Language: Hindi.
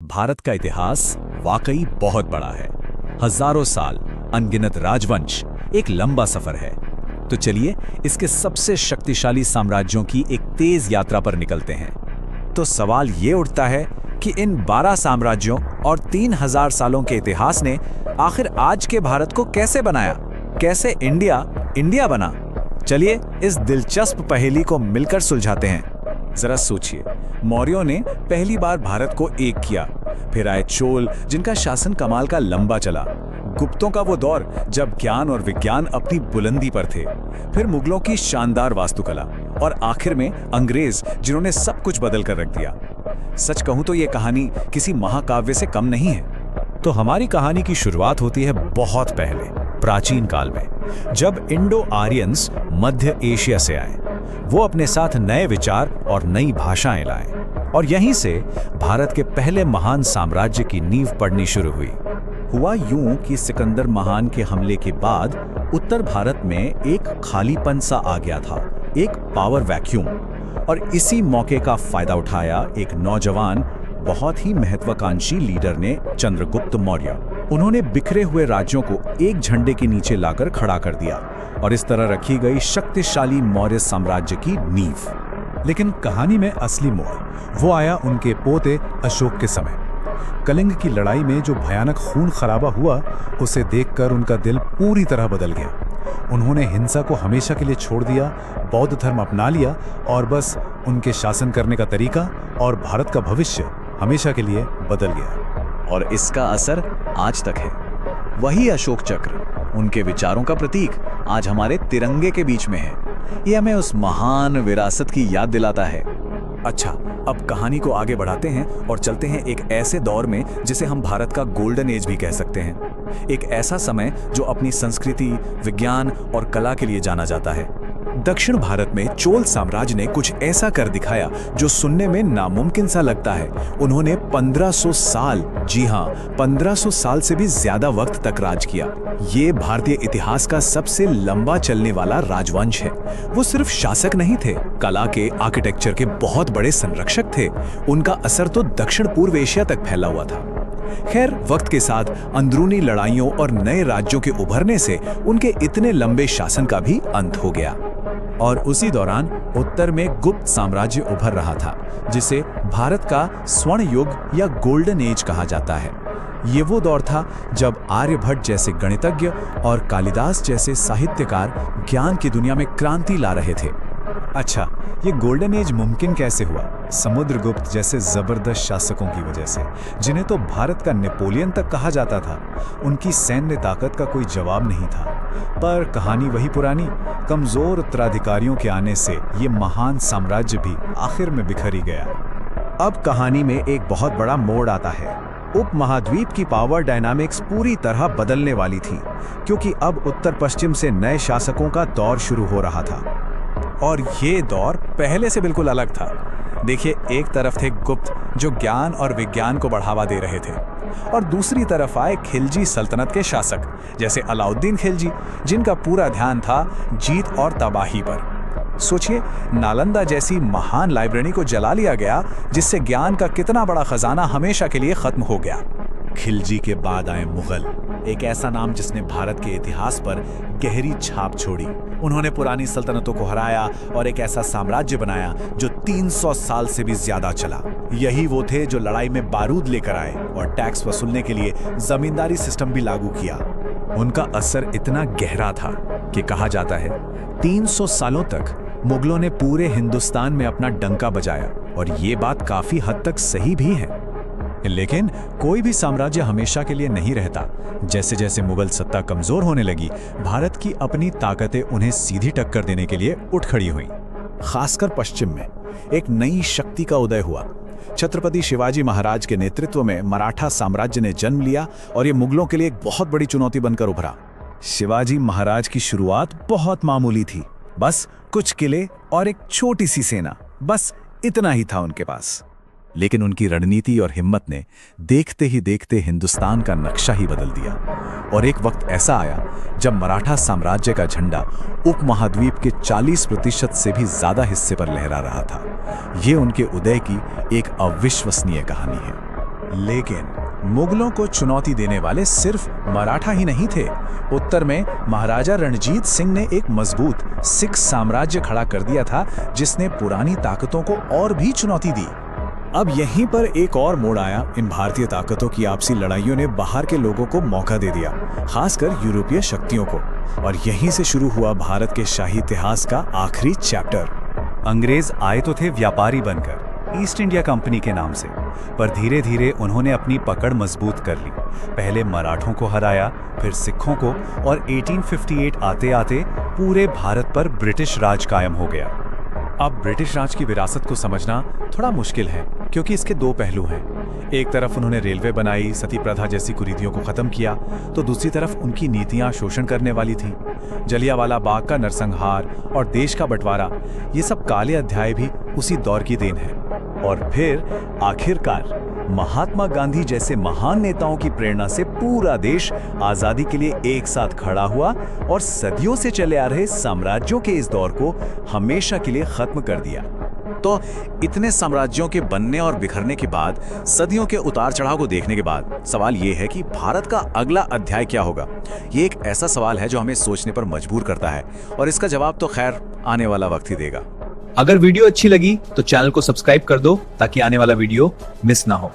भारत का इतिहास वाकई बहुत बड़ा है। हजारों साल, अनगिनत राजवंश, एक लंबा सफर है। तो चलिए इसके सबसे शक्तिशाली साम्राज्यों की एक तेज यात्रा पर निकलते हैं। तो सवाल ये उठता है कि इन 12 साम्राज्यों और 3000 सालों के इतिहास ने आखिर आज के भारत को कैसे बनाया? कैसे इंडिया बना? चलिए इस दिलचस्प पहेली को मिलकर सुलझाते हैं। जरा सोचिए, मौर्यों ने पहली बार भारत को एक किया, फिर आए चोल जिनका शासन कमाल का लंबा चला, गुप्तों का वो दौर जब ज्ञान और विज्ञान अपनी बुलंदी पर थे, फिर मुगलों की शानदार वास्तुकला और आखिर में अंग्रेज जिन्होंने सब कुछ बदल कर रख दिया। सच कहूं तो ये कहानी किसी महाकाव्य से कम नहीं है। तो हमारी कहानी की शुरुआत होती है बहुत पहले, प्राचीन काल में, जब इंडो आर्यंस मध्य एशिया से आए। वो अपने साथ नए विचार और नई भाषाएं लाए और यहीं से भारत के पहले महान साम्राज्य की नींव पड़नी शुरू हुई। हुआ यूं कि सिकंदर महान के हमले के बाद उत्तर भारत में एक खालीपन सा आ गया था, एक पावर वैक्यूम। और इसी मौके का फायदा उठाया एक नौजवान, बहुत ही महत्वाकांक्षी लीडर ने, चंद्रगुप्त मौर्य। उन्होंने बिखरे हुए राज्यों को एक झंडे के नीचे लाकर खड़ा कर दिया और इस तरह रखी गई शक्तिशाली मौर्य साम्राज्य की नींव। लेकिन कहानी में असली मोड़ वो आया उनके पोते अशोक के समय। कलिंग की लड़ाई में जो भयानक खून खराबा हुआ, उसे देखकर उनका दिल पूरी तरह बदल गया। उन्होंने हिंसा को हमेशा के लिए छोड़ दिया, बौद्ध धर्म अपना लिया और बस उनके शासन करने का तरीका और भारत का भविष्य हमेशा के लिए बदल गया। और इसका असर आज तक है। वही अशोक चक्र, उनके विचारों का प्रतीक, आज हमारे तिरंगे के बीच में है। ये हमें उस महान विरासत की याद दिलाता है। अच्छा, अब कहानी को आगे बढ़ाते हैं और चलते हैं एक ऐसे दौर में जिसे हम भारत का गोल्डन एज भी कह सकते हैं। एक ऐसा समय जो अपनी संस्कृति, विज्ञान और कला के लिए जाना जाता है। दक्षिण भारत में चोल साम्राज्य ने कुछ ऐसा कर दिखाया जो सुनने में नामुमकिन सा लगता है। उन्होंने 1500 साल, जी हाँ 1500 साल से भी ज्यादा वक्त तक राज किया। ये भारतीय इतिहास का सबसे लंबा चलने वाला राजवंश है। वो सिर्फ शासक नहीं थे, कला के, आर्किटेक्चर के बहुत बड़े संरक्षक थे। उनका असर तो दक्षिण पूर्व एशिया तक फैला हुआ था। खैर, वक्त के साथ अंदरूनी लड़ाइयों और नए राज्यों के उभरने से उनके इतने लंबे शासन का भी अंत हो गया। और उसी दौरान उत्तर में गुप्त साम्राज्य उभर रहा था, जिसे भारत का स्वर्ण युग या गोल्डन एज कहा जाता है। ये वो दौर था जब आर्यभट्ट जैसे गणितज्ञ और कालिदास जैसे साहित्यकार ज्ञान की दुनिया में क्रांति ला रहे थे। अच्छा, ये गोल्डन एज मुमकिन कैसे हुआ? समुद्रगुप्त जैसे जबरदस्त शासकों की वजह से, जिन्हें तो भारत का नेपोलियन तक कहा जाता था। उनकी सैन्य ताकत का कोई जवाब नहीं था। पर कहानी वही पुरानी, कमजोर उत्तराधिकारियों के आने से ये महान साम्राज्य भी आखिर में बिखर ही गया। अब कहानी में एक बहुत बड़ा मोड़ आता है। उपमहाद्वीप की पावर डायनामिक्स पूरी तरह बदलने वाली थी, क्योंकि अब उत्तर पश्चिम से नए शासकों का दौर शुरू हो रहा था। और ये दौर पहले से बिल्कुल अलग था। देखिए, एक तरफ थे गुप्त जो ज्ञान और विज्ञान को बढ़ावा दे रहे थे, और दूसरी तरफ आए खिलजी सल्तनत के शासक जैसे अलाउद्दीन खिलजी, जिनका पूरा ध्यान था जीत और तबाही पर। सोचिए, नालंदा जैसी महान लाइब्रेरी को जला लिया गया, जिससे ज्ञान का कितना बड़ा खजाना हमेशा के लिए खत्म हो गया। खिलजी के बाद आए मुगल, एक ऐसा नाम जिसने भारत के इतिहास पर गहरी छाप छोड़ी। उन्होंने पुरानी सल्तनतों को हराया और एक ऐसा साम्राज्य बनाया जो 300 साल से भी ज्यादा चला। यही वो थे जो लड़ाई में बारूद लेकर आए और टैक्स वसूलने के लिए जमींदारी सिस्टम भी लागू किया। उनका असर इतना गहरा था कि कहा जाता है 300 सालों तक मुगलों ने पूरे हिंदुस्तान में अपना डंका बजाया, और ये बात काफी हद तक सही भी है। लेकिन कोई भी साम्राज्य हमेशा के लिए नहीं रहता। जैसे जैसे मुगल सत्ता कमजोर होने लगी, भारत की अपनी ताकतें उन्हें सीधी टक्कर देने के लिए उठ खड़ी हुई। खासकर पश्चिम में एक नई शक्ति का उदय हुआ। छत्रपति शिवाजी महाराज के नेतृत्व में मराठा साम्राज्य ने जन्म लिया और ये मुगलों के लिए एक बहुत बड़ी चुनौती बनकर उभरा। शिवाजी महाराज की शुरुआत बहुत मामूली थी, बस कुछ किले और एक छोटी सी सेना, बस इतना ही था उनके पास। लेकिन उनकी रणनीति और हिम्मत ने देखते ही देखते हिंदुस्तान का नक्शा ही बदल दिया। और एक वक्त ऐसा आया जब मराठा साम्राज्य का झंडा उपमहाद्वीप के 40% से भी ज्यादा हिस्से पर लहरा रहा था। ये उनके उदय की एक अविश्वसनीय कहानी है। लेकिन मुगलों को चुनौती देने वाले सिर्फ मराठा ही नहीं थे। उत्तर में महाराजा रणजीत सिंह ने एक मजबूत सिख साम्राज्य खड़ा कर दिया था, जिसने पुरानी ताकतों को और भी चुनौती दी। अब यहीं पर एक और मोड़ आया। इन भारतीय ताकतों की आपसी लड़ाइयों ने बाहर के लोगों को मौका दे दिया, खासकर यूरोपीय शक्तियों को, और यहीं से शुरू हुआ भारत के शाही इतिहास का आखिरी चैप्टर। अंग्रेज आए तो थे व्यापारी बनकर, ईस्ट इंडिया कंपनी के नाम से, पर धीरे धीरे उन्होंने अपनी पकड़ मजबूत कर ली। पहले मराठों को हराया, फिर सिखों को, और 1858 आते आते पूरे भारत पर ब्रिटिश राज कायम हो गया। अब ब्रिटिश राज की विरासत को समझना थोड़ा मुश्किल है, क्योंकि इसके दो पहलू हैं। एक तरफ उन्होंने रेलवे बनाई, सती प्रथा जैसी कुरीतियों को खत्म किया, तो दूसरी तरफ उनकी नीतियां शोषण करने वाली थीं। जलियांवाला बाग का नरसंहार और देश का बंटवारा, ये सब काले अध्याय भी उसी दौर की देन है। और फिर आखिरकार महात्मा गांधी जैसे महान नेताओं की प्रेरणा से पूरा देश आजादी के लिए एक साथ खड़ा हुआ और सदियों से चले आ रहे साम्राज्यों के इस दौर को हमेशा के लिए खत्म कर दिया। तो इतने साम्राज्यों के बनने और बिखरने के बाद, सदियों के उतार चढ़ाव को देखने के बाद, सवाल ये है कि भारत का अगला अध्याय क्या होगा। ये एक ऐसा सवाल है जो हमें सोचने पर मजबूर करता है, और इसका जवाब तो खैर आने वाला वक्त ही देगा। अगर वीडियो अच्छी लगी तो चैनल को सब्सक्राइब कर दो ताकि आने वाला वीडियो मिस ना हो।